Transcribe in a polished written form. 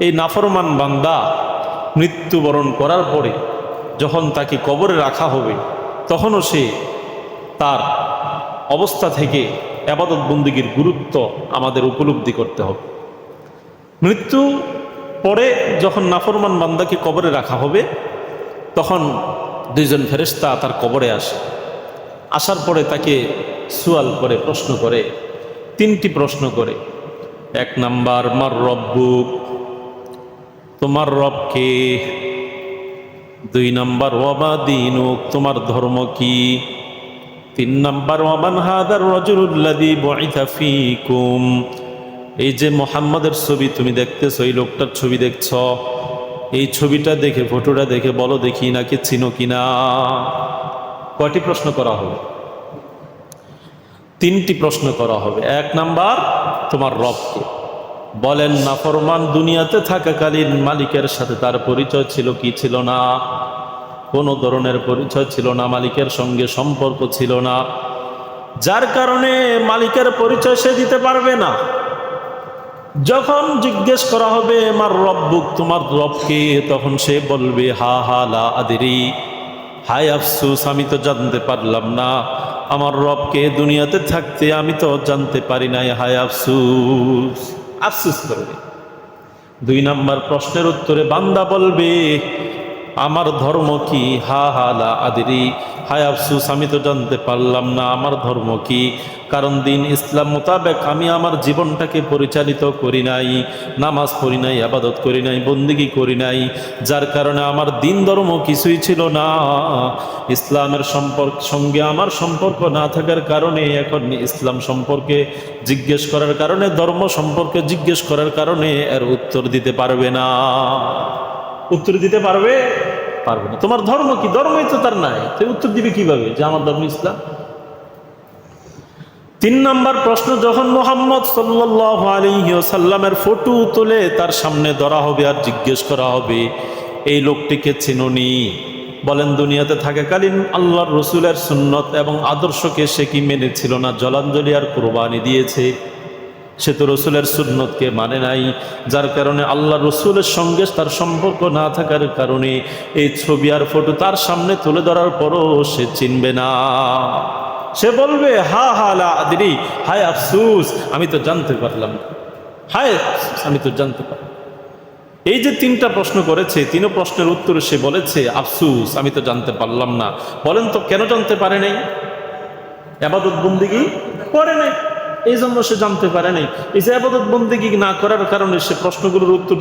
এই নাফরমান বান্দা মৃত্যুবরণ করার পরে যখন তাকে কবরে রাখা হবে তখনও সে তার অবস্থা থেকে ইবাদত বন্দেগীর গুরুত্ব আমাদের উপলব্ধি করতে হবে। মৃত্যু পরে যখন নাফরমান বান্দাকে কবরে রাখা হবে তখন দুইজন ফেরেশতা তার কবরে আসে। আসার পরে তাকে সুয়াল করে, প্রশ্ন করে, তিনটি প্রশ্ন করে। এক নাম্বার, মার রব্বুক, তোমার রব কে? দুই নাম্বার, ওয়ামা দীনুক, তোমার ধর্ম কি? তিন নাম্বার, ওয়ামান হাদার রাজুলুল্লাযী বুইসা ফীকুম, এই যে মুহাম্মাদের ছবি তুমি দেখতেছো, এই লোকটার ছবি দেখছ, এই ছবিটা দেখে, ফটোটা দেখে বলো দেখি নাকি চিনো কিনা। কয়টি প্রশ্ন করা হবে? তিনটি প্রশ্ন করা হবে। এক নাম্বার, তোমার রবকে। বলেন নাফরমান দুনিয়াতে থাকাকালীন মালিকের সাথে তার পরিচয় ছিল কি ছিল না? কোনো ধরনের পরিচয় ছিল না, মালিকের সঙ্গে সম্পর্ক ছিল না, যার কারণে মালিকের পরিচয় সে দিতে পারবে না। যখন জিজ্ঞেস করা হবে আমার রব্বুক, তোমার রবকে, তখন সে বলবে হা হা লা আদরি, হায় আফসুস, আমি তো জানতে পারলাম না আমার রবকে, দুনিয়াতে থাকতে আমি তো জানতে পারি নাই, হায় আফসুস, আফসুস করবে। দুই নাম্বার প্রশ্নের উত্তরে বান্দা বলবে আমার ধর্ম কি? হা হা লা আদরি, হায় আফসুস, আমি তো জানতে পারলাম না আমার ধর্ম কি, কারণ দিন ইসলাম মোতাবেক আমি আমার জীবনটাকে পরিচালিত করি নাই, নামাজ পড়ি নাই, ইবাদত করি নাই, বন্দেগী করি নাই, যার কারণে আমার দিন ধর্ম কিছুই ছিল না। ইসলামের সঙ্গে আমার সম্পর্ক না থাকার কারণে এখন ইসলাম সম্পর্কে জিজ্ঞেস করার কারণে, ধর্ম সম্পর্কে জিজ্ঞেস করার কারণে এর উত্তর দিতে পারবে না। উত্তর দিতে পারবে না। তোমার ধর্ম কি? ধর্মই তো তার নাই, সে উত্তর দিবে কিভাবে যে আমার ধর্ম ইসলাম? তিন নাম্বার প্রশ্ন যখন মুহাম্মদ সাল্লাল্লাহু আলাইহি ওয়াসাল্লামের ফটো তুলে তার সামনে ধরা হবে আর জিজ্ঞেস করা হবে এই লোকটিকে চিনোনি? বলেন দুনিয়াতে থাকাকালীন আল্লাহর রসুলের সুন্নত এবং আদর্শকে সে কি মেনেছিল না? জলাঞ্জলি আর কুরবানি দিয়েছে। সে তো রসুলের সুন্নতকে মানে নাই, যার কারণে আল্লাহ রসুলের সঙ্গে তার সম্পর্ক না থাকার কারণে এই ছবি আর ফটো তার সামনে তুলে ধরার পরও সে চিনবে না। সে বলবে হা হা লা আদরি, হায় আফসুস, আমি তো জানতে পারলাম না, হায় আফসুস, আমি তো জানতে পারলাম। এই যে তিনটা প্রশ্ন করেছে, তিন প্রশ্নের উত্তরে সে বলেছে আফসুস, আমি তো জানতে পারলাম না। বলেন তো কেন জানতে পারে নাই? ইবাদত বন্দেগী করে নাই, এই জন্য সে জানতে পারে নাই। এই যে ইবাদত বন্দেগী না করার কারণে সে প্রশ্নগুলোর উত্তর